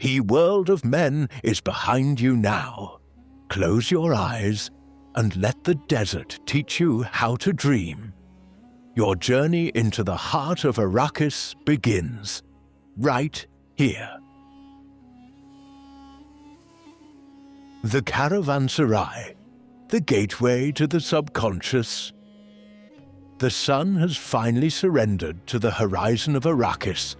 He world of men is behind you now. Close your eyes and let the desert teach you how to dream. Your journey into the heart of Arrakis begins right here. The Caravanserai, the gateway to the subconscious. The sun has finally surrendered to the horizon of Arrakis,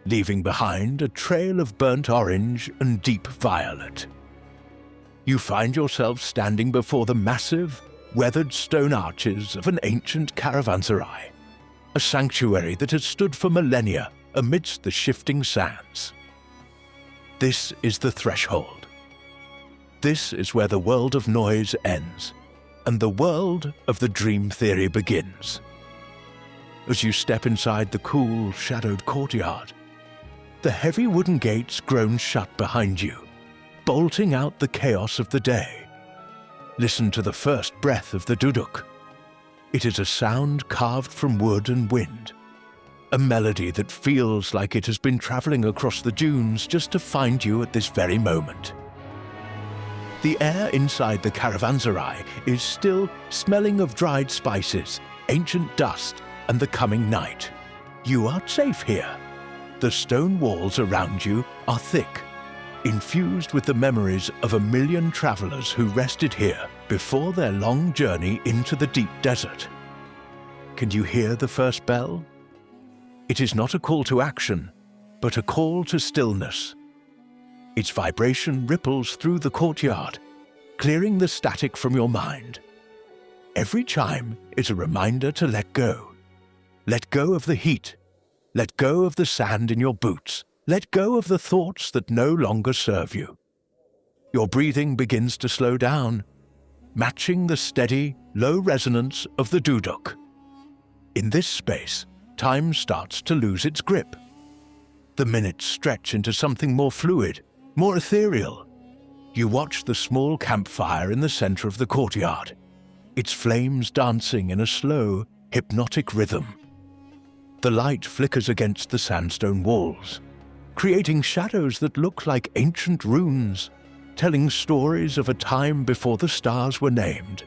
leaving behind a trail of burnt orange and deep violet. You find yourself standing before the massive, weathered stone arches of an ancient caravanserai, a sanctuary that has stood for millennia amidst the shifting sands. This is the threshold. This is where the world of noise ends, and the world of the dream theory begins. As you step inside the cool, shadowed courtyard, the heavy wooden gates groan shut behind you, bolting out the chaos of the day. Listen to the first breath of the Duduk. It is a sound carved from wood and wind, a melody that feels like it has been traveling across the dunes just to find you at this very moment. The air inside the caravanserai is still smelling of dried spices, ancient dust, and the coming night. You are safe here. The stone walls around you are thick, infused with the memories of 1 million travelers who rested here before their long journey into the deep desert. Can you hear the first bell? It is not a call to action, but a call to stillness. Its vibration ripples through the courtyard, clearing the static from your mind. Every chime is a reminder to let go. Let go of the heat. Let go of the sand in your boots. Let go of the thoughts that no longer serve you. Your breathing begins to slow down, matching the steady, low resonance of the Duduk. In this space, time starts to lose its grip. The minutes stretch into something more fluid, more ethereal. You watch the small campfire in the center of the courtyard, its flames dancing in a slow, hypnotic rhythm. The light flickers against the sandstone walls, creating shadows that look like ancient runes, telling stories of a time before the stars were named.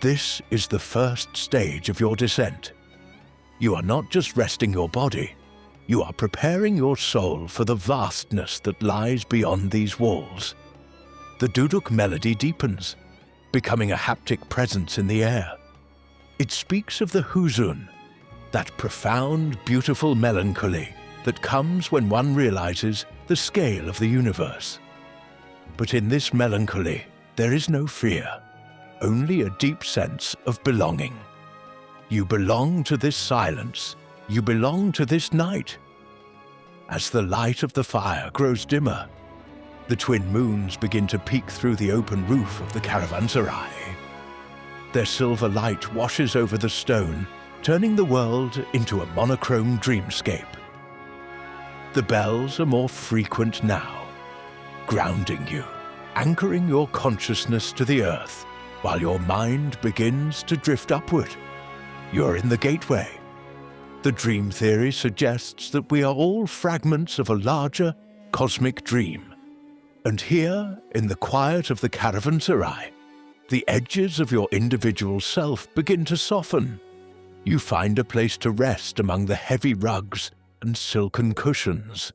This is the first stage of your descent. You are not just resting your body, you are preparing your soul for the vastness that lies beyond these walls. The Duduk melody deepens, becoming a haptic presence in the air. It speaks of the huzun, that profound, beautiful melancholy that comes when one realizes the scale of the universe. But in this melancholy, there is no fear, only a deep sense of belonging. You belong to this silence. You belong to this night. As the light of the fire grows dimmer, the twin moons begin to peek through the open roof of the caravanserai. Their silver light washes over the stone, turning the world into a monochrome dreamscape. The bells are more frequent now, grounding you, anchoring your consciousness to the earth, while your mind begins to drift upward. You're in the gateway. The dream theory suggests that we are all fragments of a larger, cosmic dream. And here, in the quiet of the caravanserai, the edges of your individual self begin to soften. You find a place to rest among the heavy rugs and silken cushions.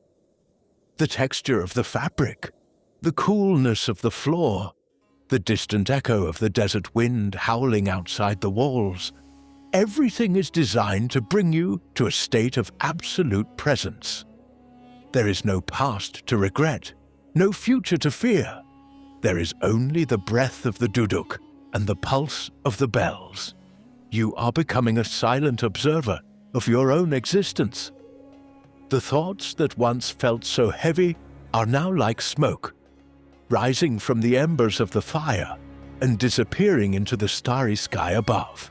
The texture of the fabric, the coolness of the floor, the distant echo of the desert wind howling outside the walls, everything is designed to bring you to a state of absolute presence. There is no past to regret, no future to fear. There is only the breath of the Duduk and the pulse of the bells. You are becoming a silent observer of your own existence. The thoughts that once felt so heavy are now like smoke, rising from the embers of the fire and disappearing into the starry sky above.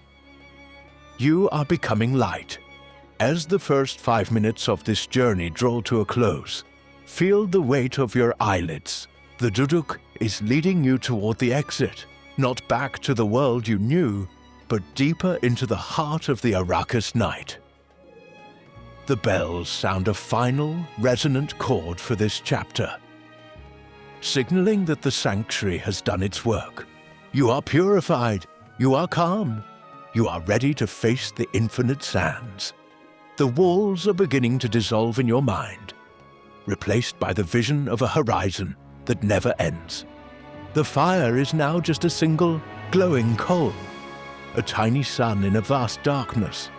You are becoming light. As the first 5 minutes of this journey draw to a close, feel the weight of your eyelids. The Duduk is leading you toward the exit, not back to the world you knew, but deeper into the heart of the Arrakis night. The bells sound a final, resonant chord for this chapter, signaling that the sanctuary has done its work. You are purified, you are calm, you are ready to face the infinite sands. The walls are beginning to dissolve in your mind, replaced by the vision of a horizon that never ends. The fire is now just a single, glowing coal, a tiny sun in a vast darkness.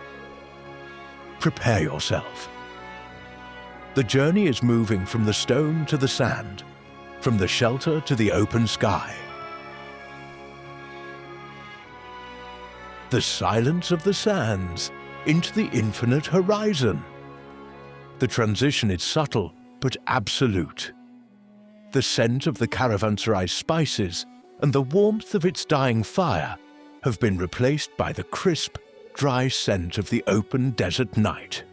Prepare yourself. The journey is moving from the stone to the sand, from the shelter to the open sky. The silence of the sands into the infinite horizon. The transition is subtle but absolute. The scent of the caravanserai's spices and the warmth of its dying fire have been replaced by the crisp, dry scent of the open desert night.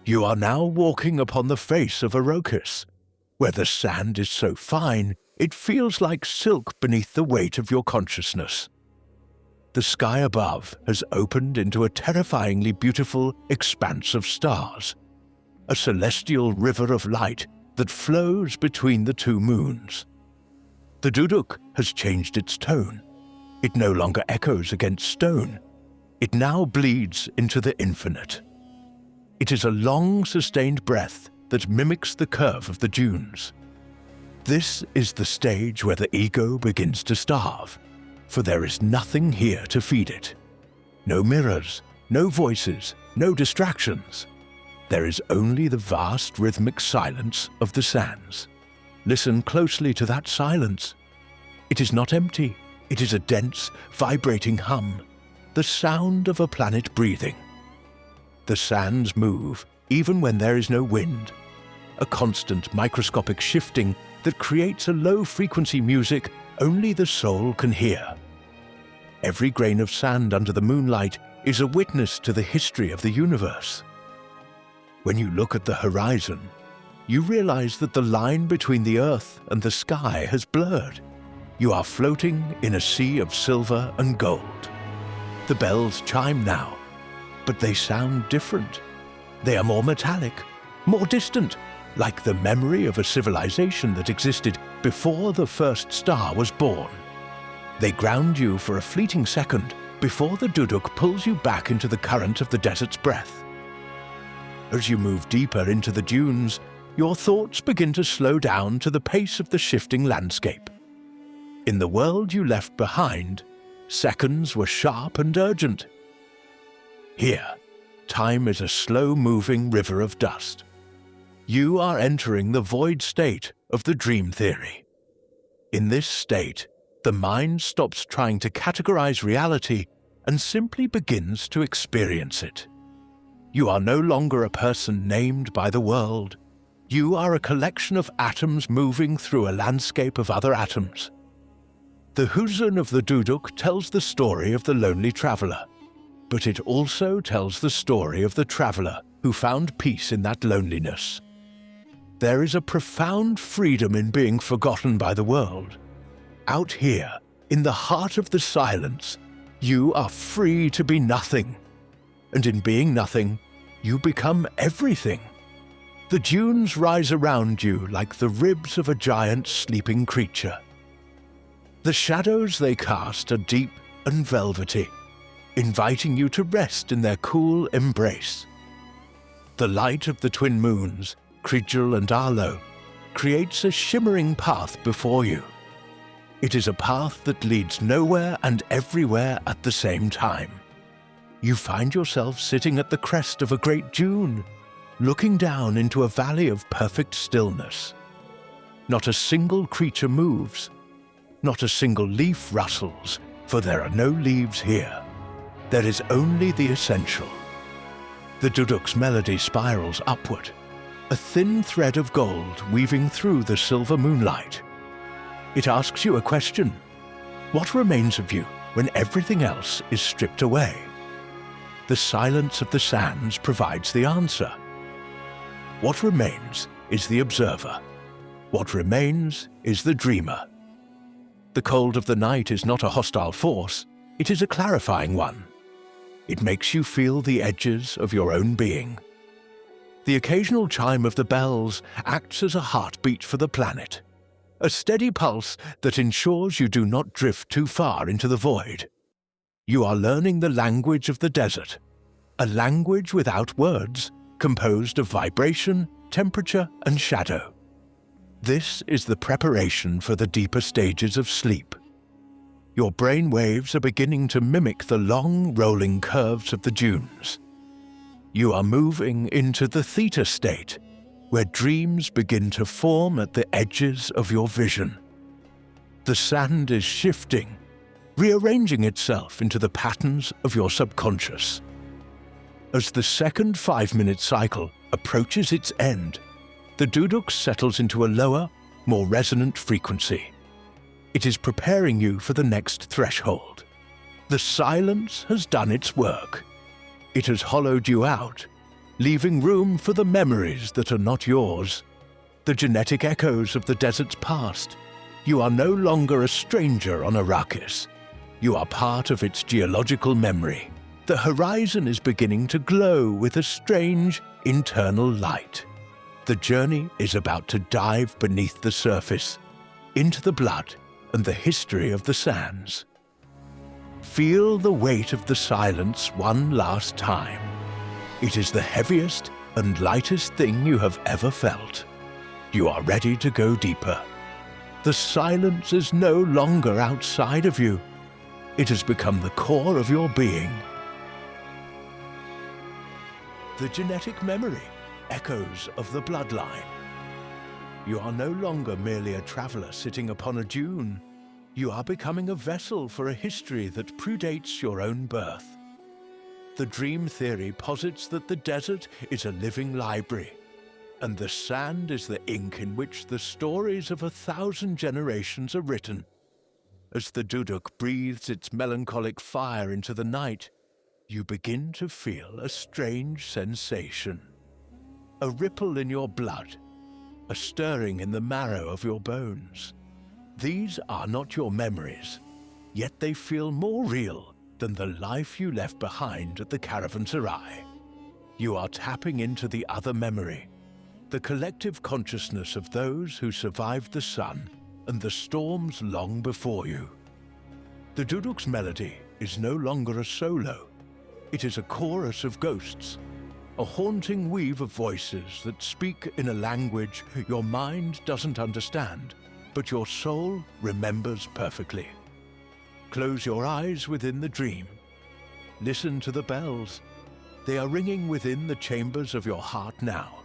You are now walking upon the face of Arrakis, where the sand is so fine it feels like silk beneath the weight of your consciousness. The sky above has opened into a terrifyingly beautiful expanse of stars, a celestial river of light that flows between the two moons. The Duduk has changed its tone. It no longer echoes against stone. It now bleeds into the infinite. It is a long, sustained breath that mimics the curve of the dunes. This is the stage where the ego begins to starve, for there is nothing here to feed it. No mirrors, no voices, no distractions. There is only the vast rhythmic silence of the sands. Listen closely to that silence. It is not empty. It is a dense, vibrating hum, the sound of a planet breathing. The sands move even when there is no wind, a constant microscopic shifting that creates a low-frequency music only the soul can hear. Every grain of sand under the moonlight is a witness to the history of the universe. When you look at the horizon, you realize that the line between the earth and the sky has blurred. You are floating in a sea of silver and gold. The bells chime now, but they sound different. They are more metallic, more distant, like the memory of a civilization that existed before the first star was born. They ground you for a fleeting second before the Duduk pulls you back into the current of the desert's breath. As you move deeper into the dunes, your thoughts begin to slow down to the pace of the shifting landscape. In the world you left behind, seconds were sharp and urgent. Here, time is a slow-moving river of dust. You are entering the void state of the dream theory. In this state, the mind stops trying to categorize reality and simply begins to experience it. You are no longer a person named by the world. You are a collection of atoms moving through a landscape of other atoms. The Huzun of the Duduk tells the story of the lonely traveler, but it also tells the story of the traveler who found peace in that loneliness. There is a profound freedom in being forgotten by the world. Out here, in the heart of the silence, you are free to be nothing. And in being nothing, you become everything. The dunes rise around you like the ribs of a giant sleeping creature. The shadows they cast are deep and velvety, inviting you to rest in their cool embrace. The light of the twin moons, Krijul and Arlo, creates a shimmering path before you. It is a path that leads nowhere and everywhere at the same time. You find yourself sitting at the crest of a great dune, looking down into a valley of perfect stillness. Not a single creature moves. Not a single leaf rustles, for there are no leaves here. There is only the essential. The Duduk's melody spirals upward, a thin thread of gold weaving through the silver moonlight. It asks you a question. What remains of you when everything else is stripped away? The silence of the sands provides the answer. What remains is the observer. What remains is the dreamer. The cold of the night is not a hostile force, it is a clarifying one. It makes you feel the edges of your own being. The occasional chime of the bells acts as a heartbeat for the planet, a steady pulse that ensures you do not drift too far into the void. You are learning the language of the desert, a language without words, composed of vibration, temperature, and shadow. This is the preparation for the deeper stages of sleep. Your brain waves are beginning to mimic the long, rolling curves of the dunes. You are moving into the theta state, where dreams begin to form at the edges of your vision. The sand is shifting, rearranging itself into the patterns of your subconscious. As the second 5-minute cycle approaches its end, the Duduk settles into a lower, more resonant frequency. It is preparing you for the next threshold. The silence has done its work. It has hollowed you out, leaving room for the memories that are not yours, the genetic echoes of the desert's past. You are no longer a stranger on Arrakis. You are part of its geological memory. The horizon is beginning to glow with a strange, internal light. The journey is about to dive beneath the surface, into the blood and the history of the sands. Feel the weight of the silence one last time. It is the heaviest and lightest thing you have ever felt. You are ready to go deeper. The silence is no longer outside of you. It has become the core of your being. The genetic memory, echoes of the bloodline. You are no longer merely a traveler sitting upon a dune. You are becoming a vessel for a history that predates your own birth. The dream theory posits that the desert is a living library, and the sand is the ink in which the stories of 1,000 generations are written. As the Duduk breathes its melancholic fire into the night, you begin to feel a strange sensation. A ripple in your blood, a stirring in the marrow of your bones. These are not your memories, yet they feel more real than the life you left behind at the caravanserai. You are tapping into the other memory, the collective consciousness of those who survived the sun and the storms long before you. The Duduk's melody is no longer a solo. It is a chorus of ghosts, a haunting weave of voices that speak in a language your mind doesn't understand, but your soul remembers perfectly. Close your eyes within the dream. Listen to the bells. They are ringing within the chambers of your heart now.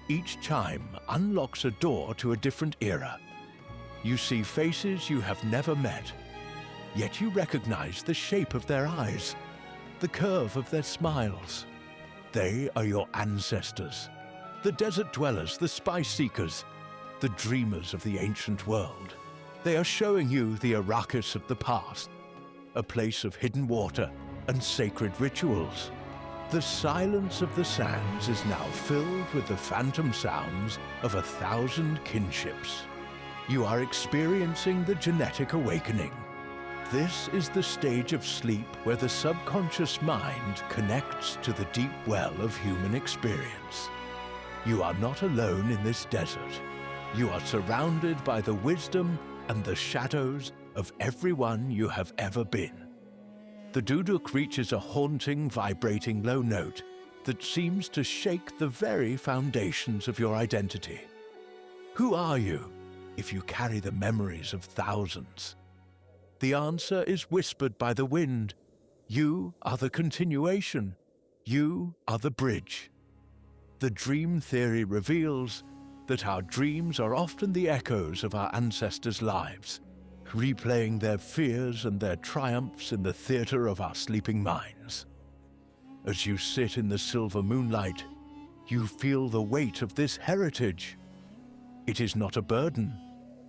Each chime unlocks a door to a different era. You see faces you have never met, yet you recognize the shape of their eyes, the curve of their smiles. They are your ancestors, the desert dwellers, the spice seekers, the dreamers of the ancient world. They are showing you the Arrakis of the past, a place of hidden water and sacred rituals. The silence of the sands is now filled with the phantom sounds of 1,000 kinships. You are experiencing the genetic awakening. This is the stage of sleep where the subconscious mind connects to the deep well of human experience. You are not alone in this desert. You are surrounded by the wisdom and the shadows of everyone you have ever been. The Duduk reaches a haunting, vibrating low note that seems to shake the very foundations of your identity. Who are you if you carry the memories of thousands? The answer is whispered by the wind. You are the continuation. You are the bridge. The dream theory reveals that our dreams are often the echoes of our ancestors' lives, replaying their fears and their triumphs in the theater of our sleeping minds. As you sit in the silver moonlight, you feel the weight of this heritage. It is not a burden,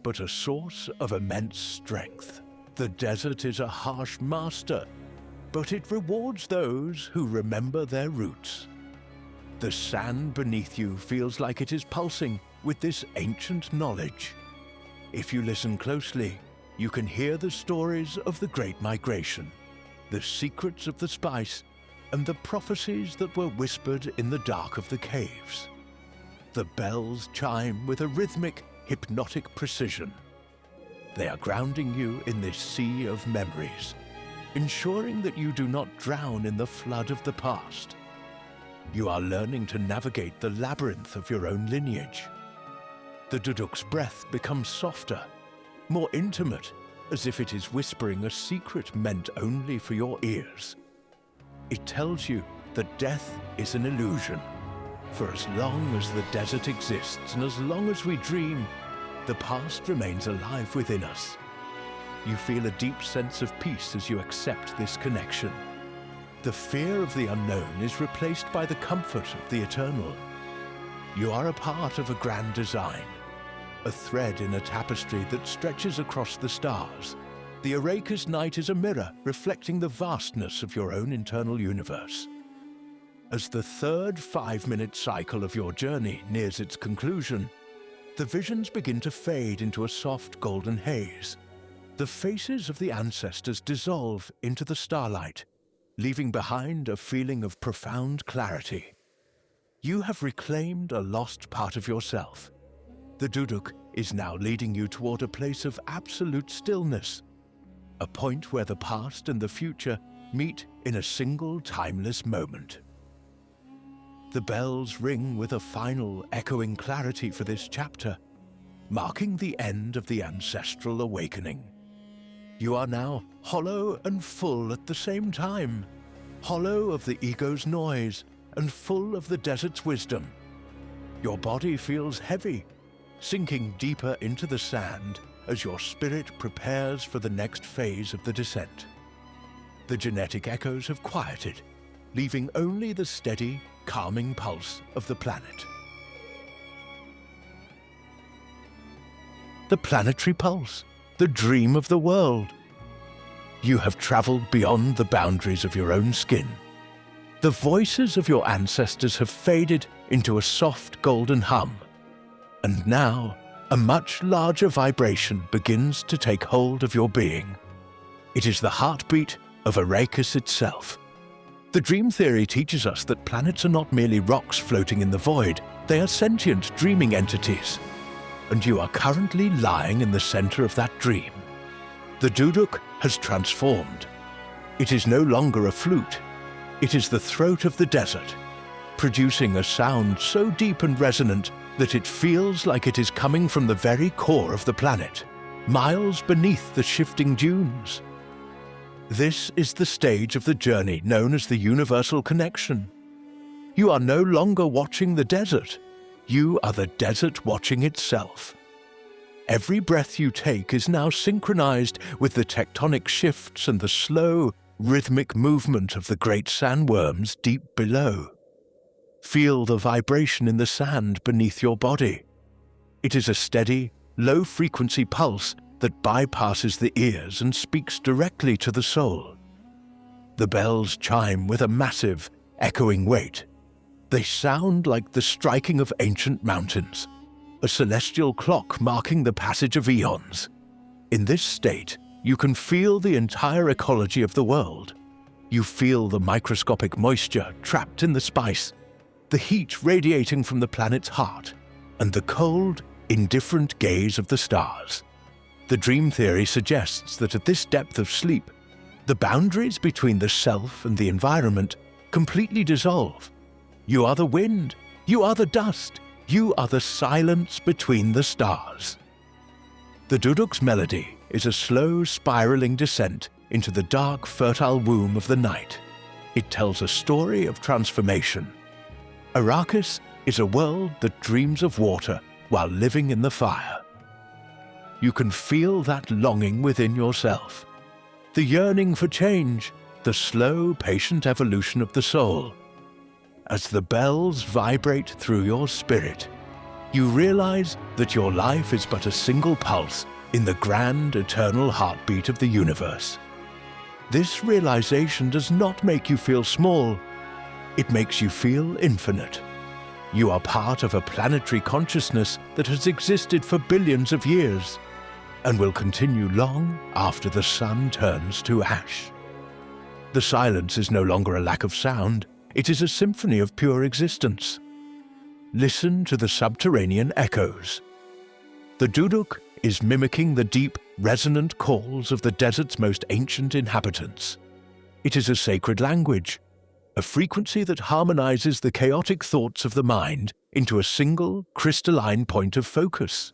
but a source of immense strength. The desert is a harsh master, but it rewards those who remember their roots. The sand beneath you feels like it is pulsing with this ancient knowledge. If you listen closely, you can hear the stories of the Great Migration, the secrets of the spice, and the prophecies that were whispered in the dark of the caves. The bells chime with a rhythmic, hypnotic precision. They are grounding you in this sea of memories, ensuring that you do not drown in the flood of the past. You are learning to navigate the labyrinth of your own lineage. The Duduk's breath becomes softer, more intimate, as if it is whispering a secret meant only for your ears. It tells you that death is an illusion. For as long as the desert exists and as long as we dream, the past remains alive within us. You feel a deep sense of peace as you accept this connection. The fear of the unknown is replaced by the comfort of the eternal. You are a part of a grand design, a thread in a tapestry that stretches across the stars. The Arrakis night is a mirror reflecting the vastness of your own internal universe. As the third 5-minute cycle of your journey nears its conclusion, the visions begin to fade into a soft golden haze. The faces of the ancestors dissolve into the starlight, leaving behind a feeling of profound clarity. You have reclaimed a lost part of yourself. The Duduk is now leading you toward a place of absolute stillness, a point where the past and the future meet in a single timeless moment. The bells ring with a final, echoing clarity for this chapter, marking the end of the ancestral awakening. You are now hollow and full at the same time, hollow of the ego's noise and full of the desert's wisdom. Your body feels heavy, sinking deeper into the sand as your spirit prepares for the next phase of the descent. The genetic echoes have quieted, leaving only the steady, calming pulse of the planet. The planetary pulse, the dream of the world. You have traveled beyond the boundaries of your own skin. The voices of your ancestors have faded into a soft golden hum. And now, a much larger vibration begins to take hold of your being. It is the heartbeat of Arrakis itself. The dream theory teaches us that planets are not merely rocks floating in the void, they are sentient, dreaming entities. And you are currently lying in the center of that dream. The Duduk has transformed. It is no longer a flute. It is the throat of the desert, producing a sound so deep and resonant that it feels like it is coming from the very core of the planet, miles beneath the shifting dunes. This is the stage of the journey known as the universal connection. You are no longer watching the desert. You are the desert watching itself. Every breath you take is now synchronized with the tectonic shifts and the slow, rhythmic movement of the great sandworms deep below. Feel the vibration in the sand beneath your body. It is a steady, low-frequency pulse that bypasses the ears and speaks directly to the soul. The bells chime with a massive, echoing weight. They sound like the striking of ancient mountains, a celestial clock marking the passage of eons. In this state, you can feel the entire ecology of the world. You feel the microscopic moisture trapped in the spice, the heat radiating from the planet's heart, and the cold, indifferent gaze of the stars. The dream theory suggests that at this depth of sleep, the boundaries between the self and the environment completely dissolve. You are the wind, you are the dust, you are the silence between the stars. The Duduk's melody is a slow, spiraling descent into the dark, fertile womb of the night. It tells a story of transformation. Arrakis is a world that dreams of water while living in the fire. You can feel that longing within yourself, the yearning for change, the slow, patient evolution of the soul. As the bells vibrate through your spirit, you realize that your life is but a single pulse in the grand, eternal heartbeat of the universe. This realization does not make you feel small. It makes you feel infinite. You are part of a planetary consciousness that has existed for billions of years and will continue long after the sun turns to ash. The silence is no longer a lack of sound, it is a symphony of pure existence. Listen to the subterranean echoes. The Duduk is mimicking the deep, resonant calls of the desert's most ancient inhabitants. It is a sacred language, a frequency that harmonizes the chaotic thoughts of the mind into a single, crystalline point of focus.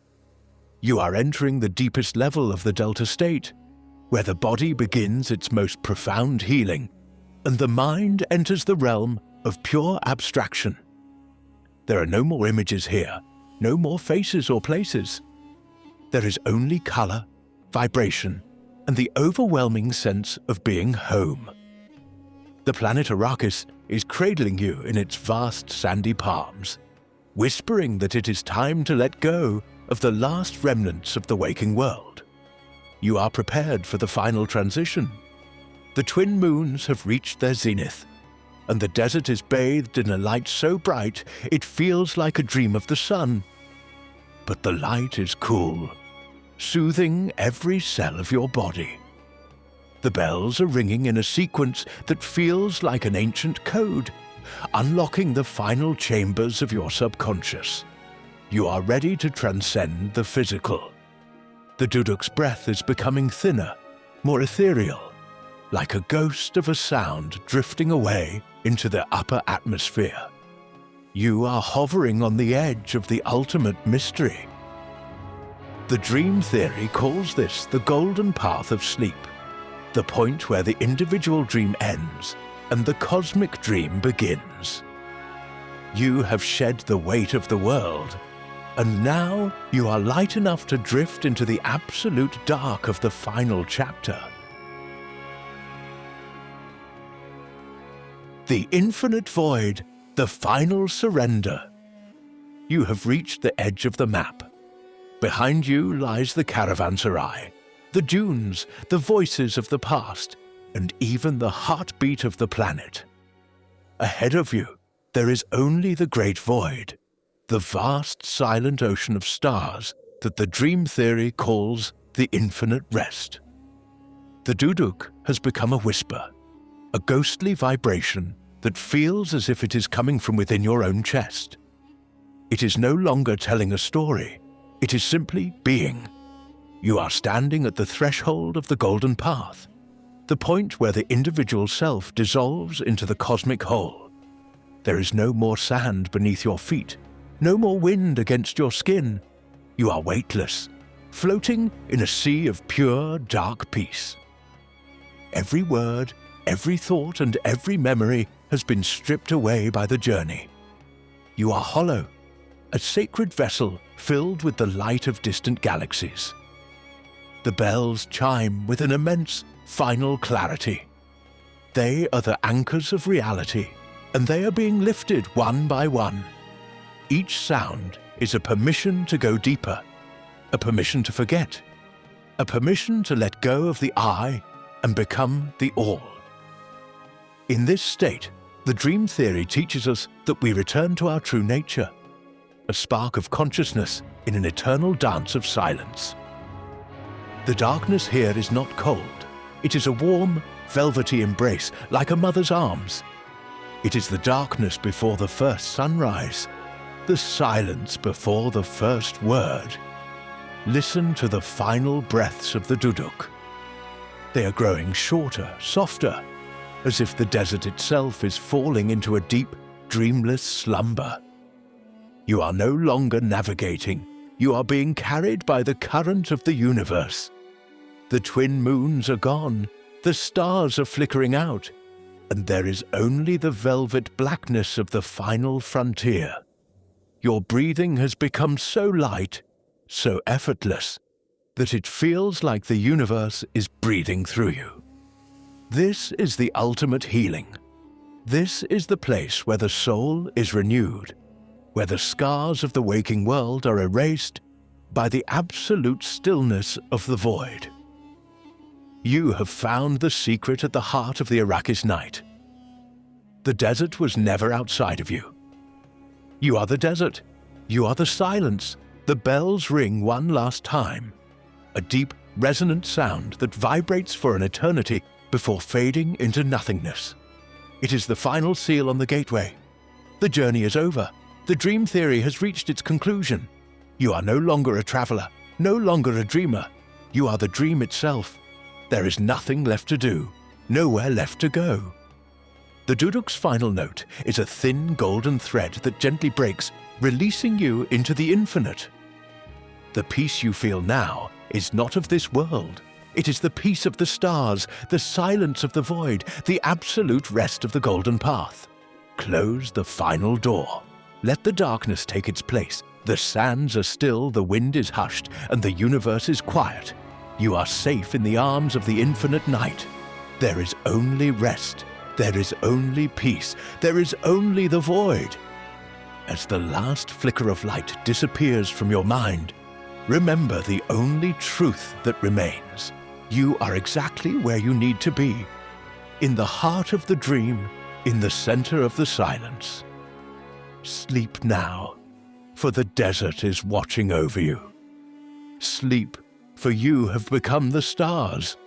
You are entering the deepest level of the Delta state, where the body begins its most profound healing, and the mind enters the realm of pure abstraction. There are no more images here, no more faces or places. There is only color, vibration, and the overwhelming sense of being home. The planet Arrakis is cradling you in its vast sandy palms, whispering that it is time to let go of the last remnants of the waking world. You are prepared for the final transition. The twin moons have reached their zenith, and the desert is bathed in a light so bright it feels like a dream of the sun. But the light is cool, soothing every cell of your body. The bells are ringing in a sequence that feels like an ancient code, unlocking the final chambers of your subconscious. You are ready to transcend the physical. The Duduk's breath is becoming thinner, more ethereal, like a ghost of a sound drifting away into the upper atmosphere. You are hovering on the edge of the ultimate mystery. The dream theory calls this the golden path of sleep, the point where the individual dream ends and the cosmic dream begins. You have shed the weight of the world, and now you are light enough to drift into the absolute dark of the final chapter. The infinite void, the final surrender. You have reached the edge of the map. Behind you lies the caravanserai, the dunes, the voices of the past, and even the heartbeat of the planet. Ahead of you, there is only the great void, the vast silent ocean of stars that the dream theory calls the infinite rest. The Duduk has become a whisper, a ghostly vibration that feels as if it is coming from within your own chest. It is no longer telling a story, it is simply being. You are standing at the threshold of the golden path, the point where the individual self dissolves into the cosmic whole. There is no more sand beneath your feet, no more wind against your skin. You are weightless, floating in a sea of pure, dark peace. Every word, every thought, and every memory has been stripped away by the journey. You are hollow, a sacred vessel filled with the light of distant galaxies. The bells chime with an immense, final clarity. They are the anchors of reality, and they are being lifted one by one. Each sound is a permission to go deeper, a permission to forget, a permission to let go of the I and become the all. In this state, the dream theory teaches us that we return to our true nature, a spark of consciousness in an eternal dance of silence. The darkness here is not cold. It is a warm, velvety embrace like a mother's arms. It is the darkness before the first sunrise, the silence before the first word. Listen to the final breaths of the Duduk. They are growing shorter, softer, as if the desert itself is falling into a deep, dreamless slumber. You are no longer navigating. You are being carried by the current of the universe. The twin moons are gone, the stars are flickering out, and there is only the velvet blackness of the final frontier. Your breathing has become so light, so effortless, that it feels like the universe is breathing through you. This is the ultimate healing. This is the place where the soul is renewed, where the scars of the waking world are erased by the absolute stillness of the void. You have found the secret at the heart of the Arrakis night. The desert was never outside of you. You are the desert. You are the silence. The bells ring one last time. A deep, resonant sound that vibrates for an eternity before fading into nothingness. It is the final seal on the gateway. The journey is over. The dream theory has reached its conclusion. You are no longer a traveler, no longer a dreamer. You are the dream itself. There is nothing left to do, nowhere left to go. The Duduk's final note is a thin golden thread that gently breaks, releasing you into the infinite. The peace you feel now is not of this world. It is the peace of the stars, the silence of the void, the absolute rest of the golden path. Close the final door. Let the darkness take its place. The sands are still, the wind is hushed, and the universe is quiet. You are safe in the arms of the infinite night. There is only rest. There is only peace. There is only the void. As the last flicker of light disappears from your mind, remember the only truth that remains. You are exactly where you need to be, in the heart of the dream, in the center of the silence. Sleep now, for the desert is watching over you. Sleep, for you have become the stars.